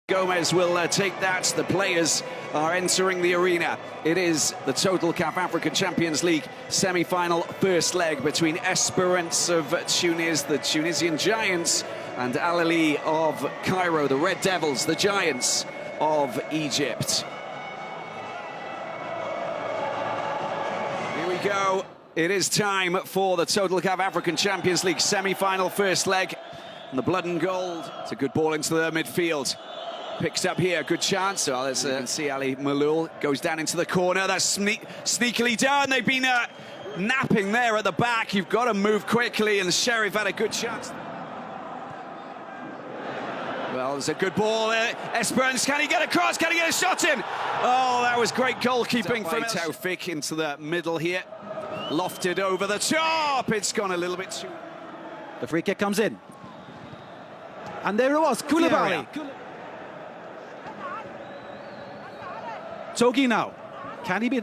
Gomez will take that. The players are entering the arena. It is the Total CAF African Champions League semi-final first leg between Esperance of Tunis, the Tunisian Giants, and Ahly of Cairo, the Red Devils, the Giants of Egypt. Here we go. It is time for the Total CAF African Champions League semi-final first leg. And the blood and gold. It's a good ball into the midfield. Picks up here, good chance. Well, there's see Ali Malul goes down into the corner. That's sneakily done. They've been napping there at the back. You've got to move quickly, and Sheriff had a good chance. Well, there's a good ball there. Esperance, can he get across? Can he get a shot in? Oh, that was great goalkeeping from Taufik into the middle here. Lofted over the top. It's gone a little bit too... The free kick comes in. And there it was, Koulibaly. Togi now. Can he be...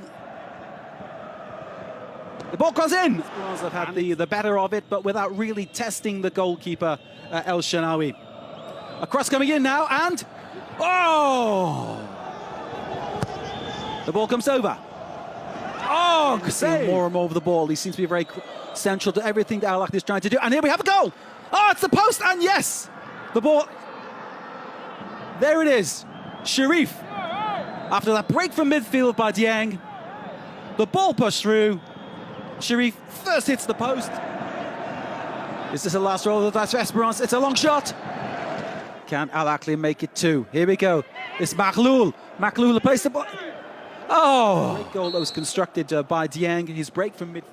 The ball comes in! Esperance have had the better of it, but without really testing the goalkeeper, El Shanawi. A cross coming in now, and... Oh! The ball comes over. Oh, save. More and more over the ball. He seems to be very central to everything that Ahly is trying to do. And here we have a goal! Oh, it's the post, and yes! The ball... There it is. Sharif. After that break from midfield by Dieng, the ball pushed through. Sharif first hits the post. Is this the last roll of that Esperance? It's a long shot. Can Ahly make it two? Here we go. It's Makhloul. Makhloul plays the ball. Oh! Great goal that was constructed by Dieng. His break from midfield.